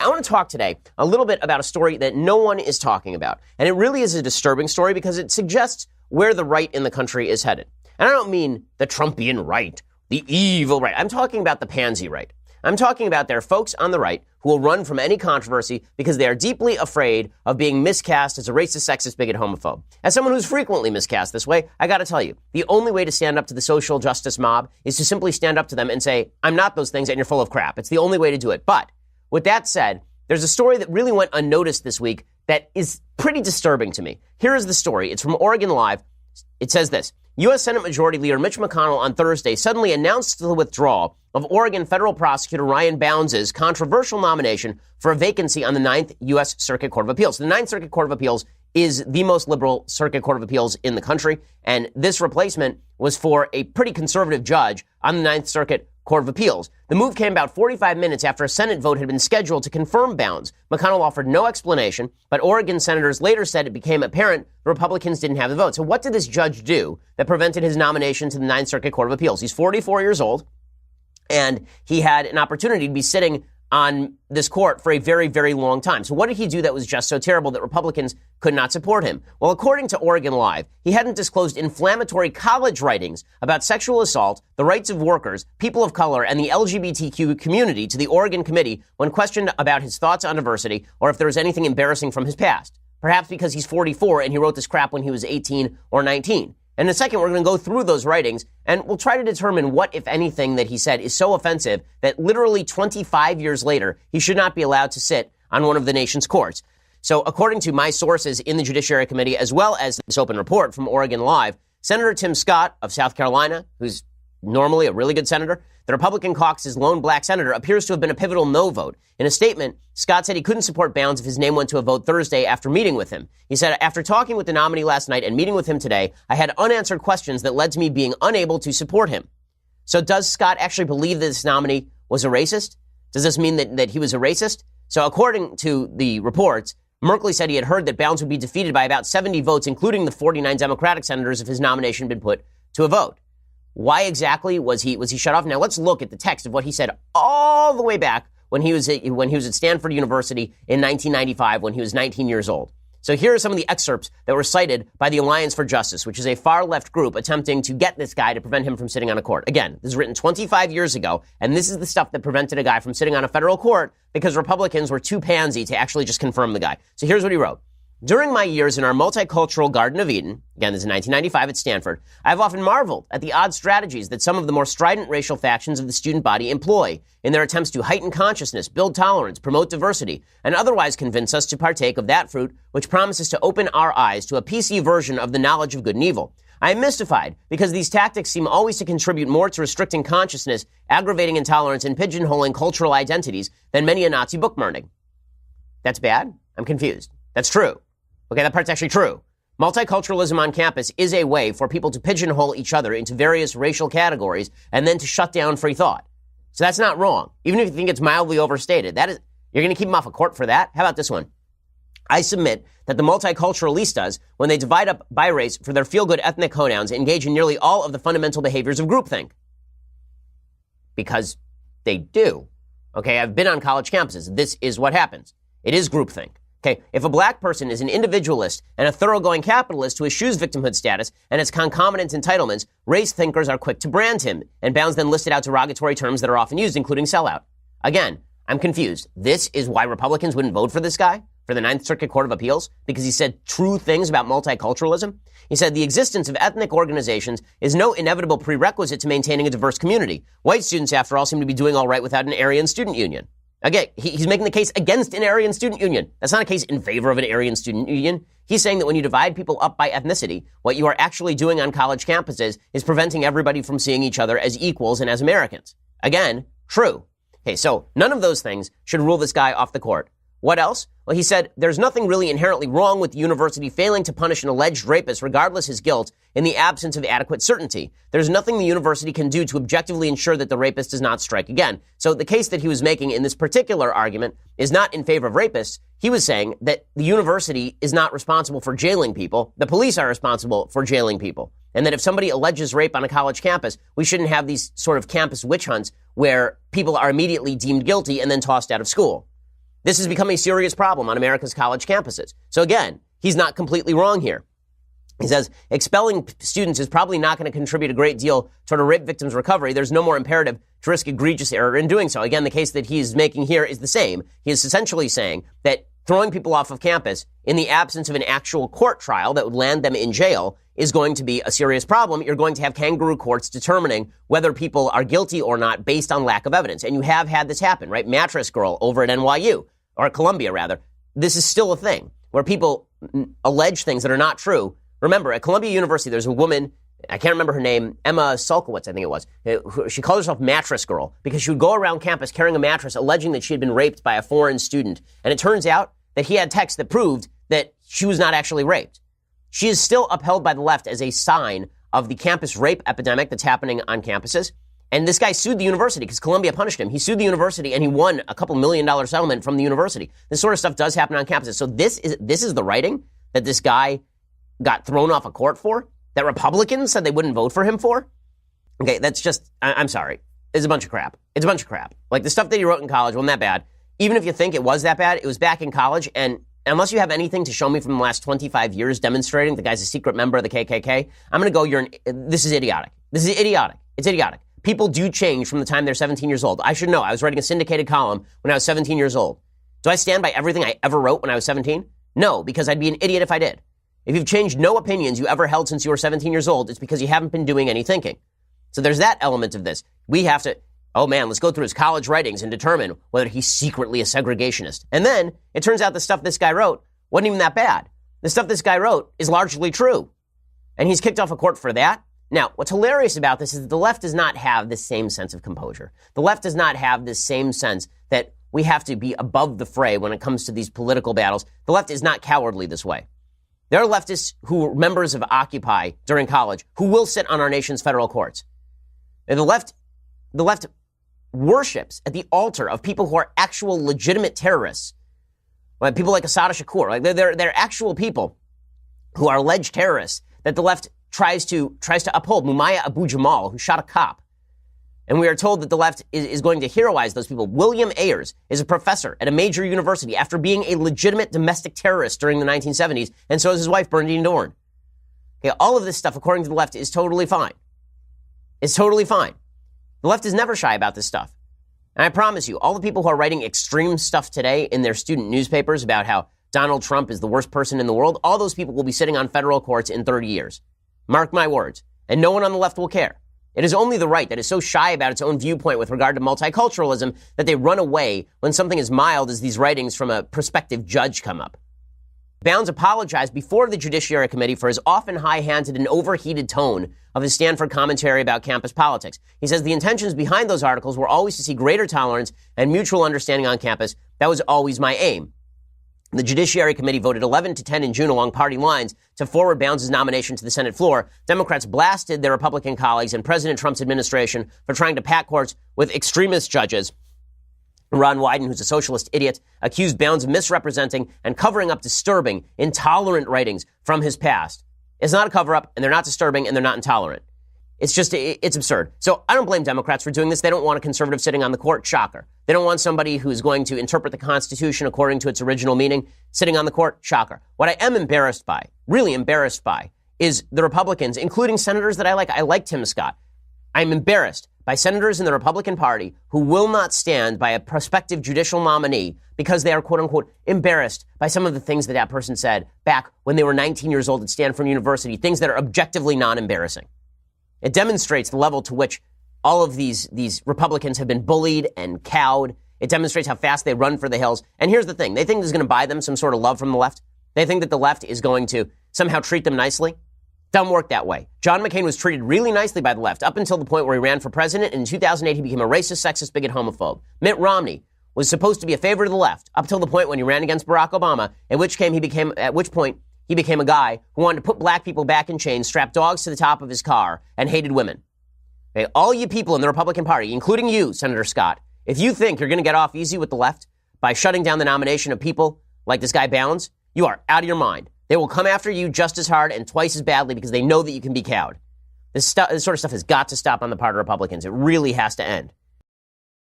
I want to talk today a little bit about a story that no one is talking about. And it really is a disturbing story because it suggests where the right in the country is headed. And I don't mean the Trumpian right, the evil right. I'm talking about the pansy right. I'm talking about there are folks on the right who will run from any controversy because they are deeply afraid of being miscast as a racist, sexist, bigot, homophobe. As someone who's frequently miscast this way, I got to tell you, the only way to stand up to the social justice mob is to simply stand up to them and say, I'm not those things and you're full of crap. It's the only way to do it. But with that said, there's a story that really went unnoticed this week that is pretty disturbing to me. Here is the story. It's from Oregon Live. It says this. U.S. Senate Majority Leader Mitch McConnell on Thursday suddenly announced the withdrawal of Oregon federal prosecutor Ryan Bounds' controversial nomination for a vacancy on the 9th U.S. Circuit Court of Appeals. The 9th Circuit Court of Appeals is the most liberal circuit court of appeals in the country, and this replacement was for a pretty conservative judge on the 9th Circuit Court of Appeals. The move came about 45 minutes after a Senate vote had been scheduled to confirm Bounds. McConnell offered no explanation, but Oregon senators later said it became apparent the Republicans didn't have the vote. So what did this judge do that prevented his nomination to the 9th Circuit Court of Appeals? He's 44 years old, and he had an opportunity to be sitting on this court for a very, very long time. So what did he do that was just so terrible that Republicans could not support him? Well, according to Oregon Live, he hadn't disclosed inflammatory college writings about sexual assault, the rights of workers, people of color, and the LGBTQ community to the Oregon committee when questioned about his thoughts on diversity or if there was anything embarrassing from his past. Perhaps because he's 44 and he wrote this crap when he was 18 or 19. In a second, we're going to go through those writings, and we'll try to determine what, if anything, that he said is so offensive that literally 25 years later, he should not be allowed to sit on one of the nation's courts. So according to my sources in the Judiciary Committee, as well as this open report from Oregon Live, Senator Tim Scott of South Carolina, who's normally a really good senator, the Republican caucus's lone black senator, appears to have been a pivotal no vote. In a statement, Scott said he couldn't support Bounds if his name went to a vote Thursday after meeting with him. He said, after talking with the nominee last night and meeting with him today, I had unanswered questions that led to me being unable to support him. So does Scott actually believe that this nominee was a racist? Does this mean that he was a racist? So according to the reports, Merkley said he had heard that Bounds would be defeated by about 70 votes, including the 49 Democratic senators, if his nomination had been put to a vote. Why exactly was he shut off? Now let's look at the text of what he said all the way back when he was at Stanford University in 1995 when he was 19 years old. So here are some of the excerpts that were cited by the Alliance for Justice, which is a far-left group attempting to get this guy to prevent him from sitting on a court. Again, this is written 25 years ago, and this is the stuff that prevented a guy from sitting on a federal court because Republicans were too pansy to actually just confirm the guy. So here's what he wrote. During my years in our multicultural Garden of Eden, again, this is 1995 at Stanford, I've often marveled at the odd strategies that some of the more strident racial factions of the student body employ in their attempts to heighten consciousness, build tolerance, promote diversity, and otherwise convince us to partake of that fruit which promises to open our eyes to a PC version of the knowledge of good and evil. I am mystified because these tactics seem always to contribute more to restricting consciousness, aggravating intolerance, and pigeonholing cultural identities than many a Nazi bookmarking. That's bad? I'm confused. That's true. Okay, that part's actually true. Multiculturalism on campus is a way for people to pigeonhole each other into various racial categories and then to shut down free thought. So that's not wrong. Even if you think it's mildly overstated, you're going to keep them off a court for that? How about this one? I submit that the multiculturalistas, when they divide up by race for their feel-good ethnic hoedowns, engage in nearly all of the fundamental behaviors of groupthink. Because they do. Okay, I've been on college campuses. This is what happens. It is groupthink. Okay, if a black person is an individualist and a thoroughgoing capitalist who eschews victimhood status and its concomitant entitlements, race thinkers are quick to brand him, and Bounds then listed out derogatory terms that are often used, including sellout. Again, I'm confused. This is why Republicans wouldn't vote for this guy, for the 9th Circuit Court of Appeals, because he said true things about multiculturalism. He said the existence of ethnic organizations is no inevitable prerequisite to maintaining a diverse community. White students, after all, seem to be doing all right without an Aryan student union. Again, he's making the case against an Aryan student union. That's not a case in favor of an Aryan student union. He's saying that when you divide people up by ethnicity, what you are actually doing on college campuses is preventing everybody from seeing each other as equals and as Americans. Again, true. Okay, so none of those things should rule this guy off the court. What else? Well, he said there's nothing really inherently wrong with the university failing to punish an alleged rapist regardless his guilt in the absence of adequate certainty. There's nothing the university can do to objectively ensure that the rapist does not strike again. So the case that he was making in this particular argument is not in favor of rapists. He was saying that the university is not responsible for jailing people. The police are responsible for jailing people. And that if somebody alleges rape on a college campus, we shouldn't have these sort of campus witch hunts where people are immediately deemed guilty and then tossed out of school. This has become a serious problem on America's college campuses. So again, he's not completely wrong here. He says, expelling students is probably not going to contribute a great deal toward a rape victim's recovery. There's no more imperative to risk egregious error in doing so. Again, the case that he's making here is the same. He is essentially saying that throwing people off of campus in the absence of an actual court trial that would land them in jail is going to be a serious problem. You're going to have kangaroo courts determining whether people are guilty or not based on lack of evidence. And you have had this happen, right? Mattress Girl over at NYU, or Columbia rather. This is still a thing where people allege things that are not true. Remember, at Columbia University, there's a woman, I can't remember her name, Emma Sulkowicz, I think it was. She called herself Mattress Girl because she would go around campus carrying a mattress alleging that she had been raped by a foreign student. And it turns out that he had texts that proved that she was not actually raped. She is still upheld by the left as a sign of the campus rape epidemic that's happening on campuses. And this guy sued the university because Columbia punished him. He sued the university and he won a couple $1 million settlement from the university. This sort of stuff does happen on campuses. So this is the writing that this guy got thrown off a court for, that Republicans said they wouldn't vote for him for. Okay, that's just, I'm sorry. It's a bunch of crap. It's a bunch of crap. Like the stuff that he wrote in college wasn't that bad. Even if you think it was that bad, it was back in college. And unless you have anything to show me from the last 25 years demonstrating the guy's a secret member of the KKK, I'm going to go, this is idiotic. This is idiotic. It's idiotic. People do change from the time they're 17 years old. I should know. I was writing a syndicated column when I was 17 years old. Do I stand by everything I ever wrote when I was 17? No, because I'd be an idiot if I did. If you've changed no opinions you ever held since you were 17 years old, it's because you haven't been doing any thinking. So there's that element of this. We have to, let's go through his college writings and determine whether he's secretly a segregationist. And then it turns out the stuff this guy wrote wasn't even that bad. The stuff this guy wrote is largely true. And he's kicked off a court for that. Now, what's hilarious about this is that the left does not have the same sense of composure. The left does not have this same sense that we have to be above the fray when it comes to these political battles. The left is not cowardly this way. There are leftists who are members of Occupy during college who will sit on our nation's federal courts. And the left worships at the altar of people who are actual legitimate terrorists. Like people like Assad Shakur. Like they're actual people who are alleged terrorists that the left tries to uphold. Mumaya Abu Jamal, who shot a cop. And we are told that the left is going to heroize those people. William Ayers is a professor at a major university after being a legitimate domestic terrorist during the 1970s, and so is his wife, Bernadine Dorn. Okay, all of this stuff, according to the left, is totally fine. It's totally fine. The left is never shy about this stuff. And I promise you, all the people who are writing extreme stuff today in their student newspapers about how Donald Trump is the worst person in the world, all those people will be sitting on federal courts in 30 years. Mark my words. And no one on the left will care. It is only the right that is so shy about its own viewpoint with regard to multiculturalism that they run away when something as mild as these writings from a prospective judge come up. Bounds apologized before the Judiciary Committee for his often high-handed and overheated tone of his Stanford commentary about campus politics. He says the intentions behind those articles were always to see greater tolerance and mutual understanding on campus. That was always my aim. The Judiciary Committee voted 11-10 in June along party lines to forward Bounds' nomination to the Senate floor. Democrats blasted their Republican colleagues and President Trump's administration for trying to pack courts with extremist judges. Ron Wyden, who's a socialist idiot, accused Bounds of misrepresenting and covering up disturbing, intolerant writings from his past. It's not a cover-up, and they're not disturbing, and they're not intolerant. It's absurd. So I don't blame Democrats for doing this. They don't want a conservative sitting on the court. Shocker. They don't want somebody who's going to interpret the Constitution according to its original meaning sitting on the court. Shocker. What I am embarrassed by, really embarrassed by, is the Republicans, including senators that I like. I like Tim Scott. I'm embarrassed by senators in the Republican Party who will not stand by a prospective judicial nominee because they are, quote unquote, embarrassed by some of the things that person said back when they were 19 years old at Stanford University, things that are objectively non-embarrassing. It demonstrates the level to which all of these Republicans have been bullied and cowed. It demonstrates how fast they run for the hills. And here's the thing. They think this is going to buy them some sort of love from the left. They think that the left is going to somehow treat them nicely. Doesn't work that way. John McCain was treated really nicely by the left up until the point where he ran for president. And in 2008, he became a racist, sexist, bigot, homophobe. Mitt Romney was supposed to be a favorite of the left up until the point when he ran against Barack Obama, at which point he became a guy who wanted to put black people back in chains, strap dogs to the top of his car, and hated women. Okay, all you people in the Republican Party, including you, Senator Scott, if you think you're going to get off easy with the left by shutting down the nomination of people like this guy Bounds, you are out of your mind. They will come after you just as hard and twice as badly because they know that you can be cowed. This sort of stuff has got to stop on the part of Republicans. It really has to end.